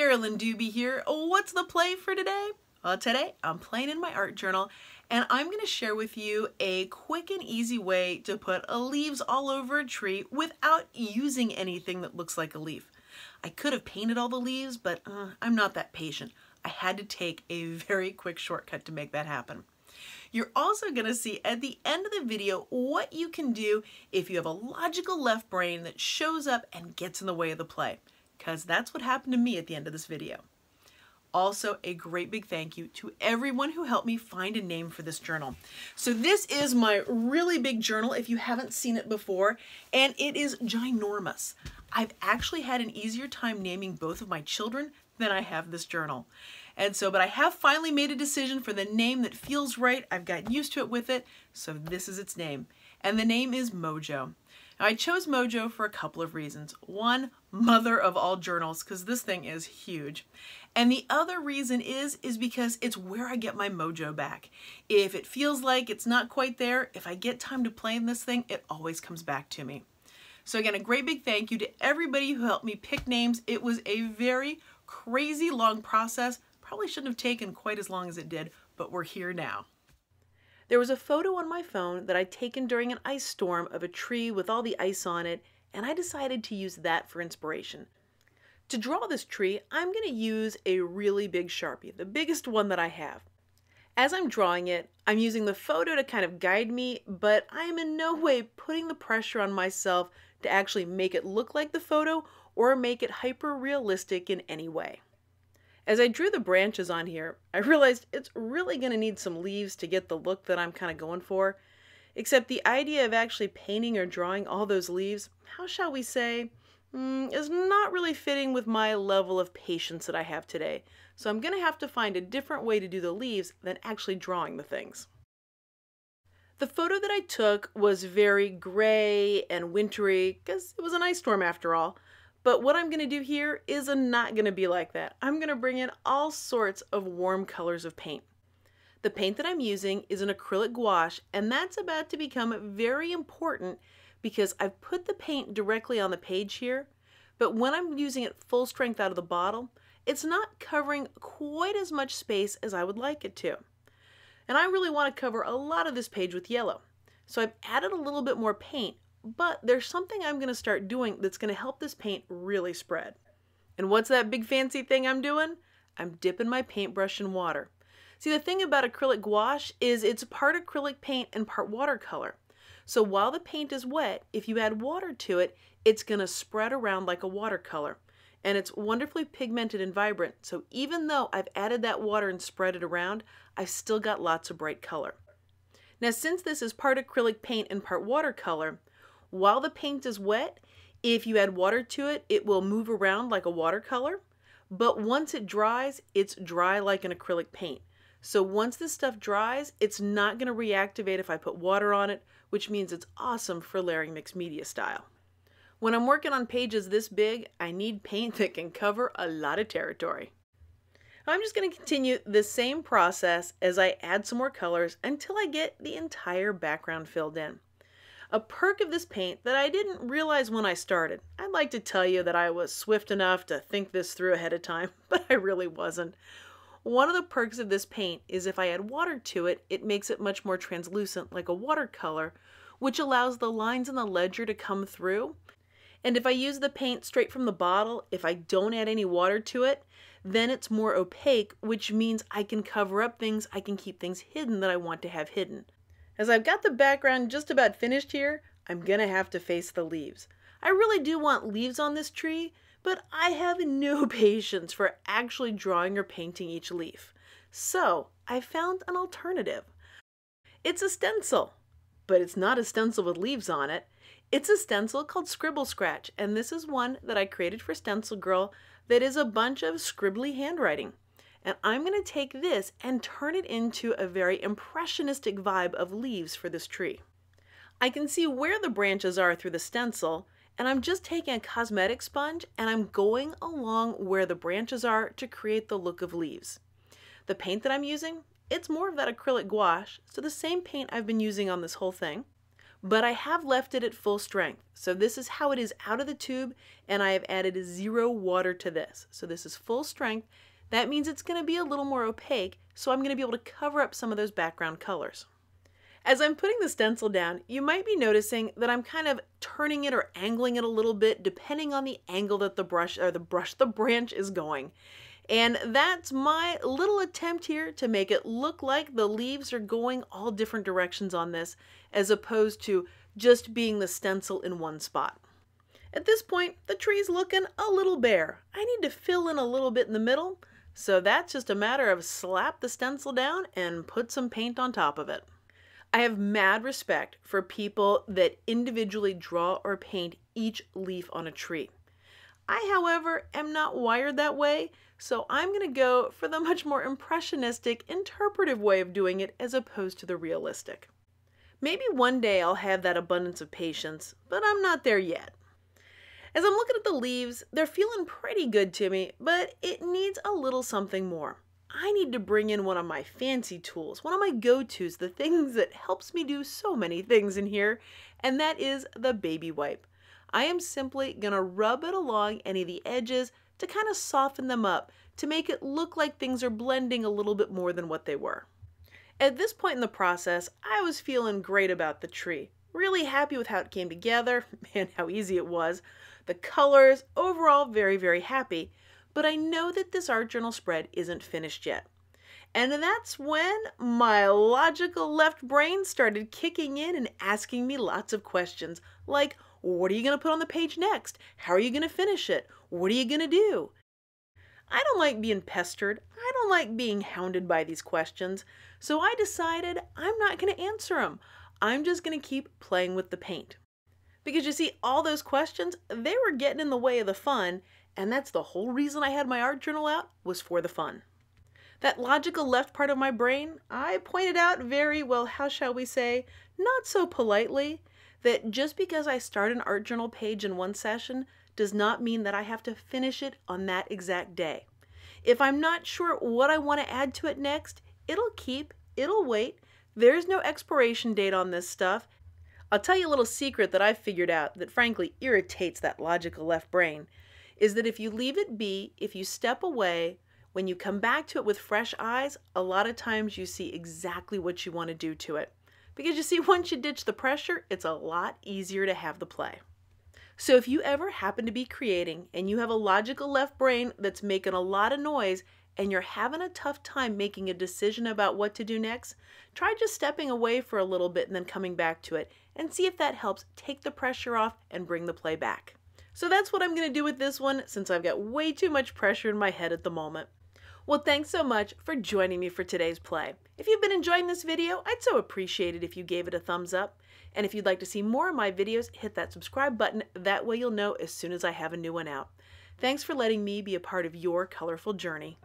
Carolyn Doobie here. What's the play for today? Well, today I'm playing in my art journal and I'm going to share with you a quick and easy way to put leaves all over a tree without using anything that looks like a leaf. I could have painted all the leaves, but I'm not that patient. I had to take a very quick shortcut to make that happen. You're also going to see at the end of the video what you can do if you have a logical left brain that shows up and gets in the way of the play, because that's what happened to me at the end of this video. Also, a great big thank you to everyone who helped me find a name for this journal. So this is my really big journal if you haven't seen it before, and it is ginormous. I've actually had an easier time naming both of my children than I have this journal. But I have finally made a decision for the name that feels right. I've gotten used to it with it, so this is its name. And the name is Mojo. Now, I chose Mojo for a couple of reasons. One, mother of all journals, because this thing is huge. And the other reason is because it's where I get my mojo back. If it feels like it's not quite there, if I get time to play in this thing, it always comes back to me. So again, a great big thank you to everybody who helped me pick names. It was a very crazy long process. Probably shouldn't have taken quite as long as it did, but we're here now. There was a photo on my phone that I'd taken during an ice storm of a tree with all the ice on it, and I decided to use that for inspiration. To draw this tree, I'm going to use a really big Sharpie, the biggest one that I have. As I'm drawing it, I'm using the photo to kind of guide me, but I am in no way putting the pressure on myself to actually make it look like the photo or make it hyper-realistic in any way. As I drew the branches on here, I realized it's really going to need some leaves to get the look that I'm kind of going for, except the idea of actually painting or drawing all those leaves, how shall we say, is not really fitting with my level of patience that I have today. So I'm going to have to find a different way to do the leaves than actually drawing the things. The photo that I took was very gray and wintry because it was an ice storm after all. But what I'm going to do here is not going to be like that. I'm going to bring in all sorts of warm colors of paint. The paint that I'm using is an acrylic gouache, and that's about to become very important because I've put the paint directly on the page here, but when I'm using it full strength out of the bottle, it's not covering quite as much space as I would like it to. And I really want to cover a lot of this page with yellow. So I've added a little bit more paint, but there's something I'm going to start doing that's going to help this paint really spread. And what's that big fancy thing I'm doing? I'm dipping my paintbrush in water. See, the thing about acrylic gouache is it's part acrylic paint and part watercolor. So while the paint is wet, if you add water to it, it's going to spread around like a watercolor. And it's wonderfully pigmented and vibrant, so even though I've added that water and spread it around, I've still got lots of bright color. Now, since this is part acrylic paint and part watercolor, while the paint is wet, if you add water to it, it will move around like a watercolor. But once it dries, it's dry like an acrylic paint. So once this stuff dries, it's not going to reactivate if I put water on it, which means it's awesome for layering mixed media style. When I'm working on pages this big, I need paint that can cover a lot of territory. I'm just going to continue the same process as I add some more colors until I get the entire background filled in. A perk of this paint that I didn't realize when I started. I'd like to tell you that I was swift enough to think this through ahead of time, but I really wasn't. One of the perks of this paint is if I add water to it, it makes it much more translucent like a watercolor, which allows the lines in the ledger to come through. And if I use the paint straight from the bottle, if I don't add any water to it, then it's more opaque, which means I can cover up things, I can keep things hidden that I want to have hidden. As I've got the background just about finished here, I'm gonna have to face the leaves. I really do want leaves on this tree, but I have no patience for actually drawing or painting each leaf. So I found an alternative. It's a stencil, but it's not a stencil with leaves on it. It's a stencil called Scribble Scratch, and this is one that I created for Stencil Girl that is a bunch of scribbly handwriting. And I'm going to take this and turn it into a very impressionistic vibe of leaves for this tree. I can see where the branches are through the stencil, and I'm just taking a cosmetic sponge and I'm going along where the branches are to create the look of leaves. The paint that I'm using, it's more of that acrylic gouache, so the same paint I've been using on this whole thing. but I have left it at full strength. So this is how it is out of the tube, and I have added 0 water to this. So this is full strength. That means it's going to be a little more opaque, so I'm going to be able to cover up some of those background colors. As I'm putting the stencil down, you might be noticing that I'm kind of turning it or angling it a little bit depending on the angle that the branch is going. And that's my little attempt here to make it look like the leaves are going all different directions on this, as opposed to just being the stencil in one spot. At this point, the tree's looking a little bare. I need to fill in a little bit in the middle, so that's just a matter of slap the stencil down and put some paint on top of it. I have mad respect for people that individually draw or paint each leaf on a tree. I, however, am not wired that way, so I'm going to go for the much more impressionistic, interpretive way of doing it as opposed to the realistic. Maybe one day I'll have that abundance of patience, but I'm not there yet. As I'm looking at the leaves, they're feeling pretty good to me, but it needs a little something more. I need to bring in one of my fancy tools, one of my go-tos, the things that helps me do so many things in here, and that is the baby wipe. I am simply going to rub it along any of the edges to kind of soften them up, to make it look like things are blending a little bit more than what they were. At this point in the process, I was feeling great about the tree. Really happy with how it came together, and how easy it was. The colors, overall very, very happy. But I know that this art journal spread isn't finished yet. And that's when my logical left brain started kicking in and asking me lots of questions, like, what are you going to put on the page next? How are you going to finish it? What are you going to do? I don't like being pestered. I don't like being hounded by these questions. So I decided I'm not going to answer them. I'm just going to keep playing with the paint. Because you see, all those questions, they were getting in the way of the fun, and that's the whole reason I had my art journal out, was for the fun. That logical left part of my brain, I pointed out very, well, how shall we say, not so politely, that just because I start an art journal page in one session does not mean that I have to finish it on that exact day. If I'm not sure what I want to add to it next, it'll wait. There's no expiration date on this stuff. I'll tell you a little secret that I've figured out that frankly irritates that logical left brain, is that if you leave it be, if you step away, when you come back to it with fresh eyes, a lot of times you see exactly what you want to do to it. Because you see, once you ditch the pressure, it's a lot easier to have the play. So if you ever happen to be creating and you have a logical left brain that's making a lot of noise and you're having a tough time making a decision about what to do next, try just stepping away for a little bit and then coming back to it and see if that helps take the pressure off and bring the play back. So that's what I'm going to do with this one, since I've got way too much pressure in my head at the moment. Well, thanks so much for joining me for today's play. If you've been enjoying this video, I'd so appreciate it if you gave it a thumbs up. And if you'd like to see more of my videos, hit that subscribe button. That way you'll know as soon as I have a new one out. Thanks for letting me be a part of your colorful journey.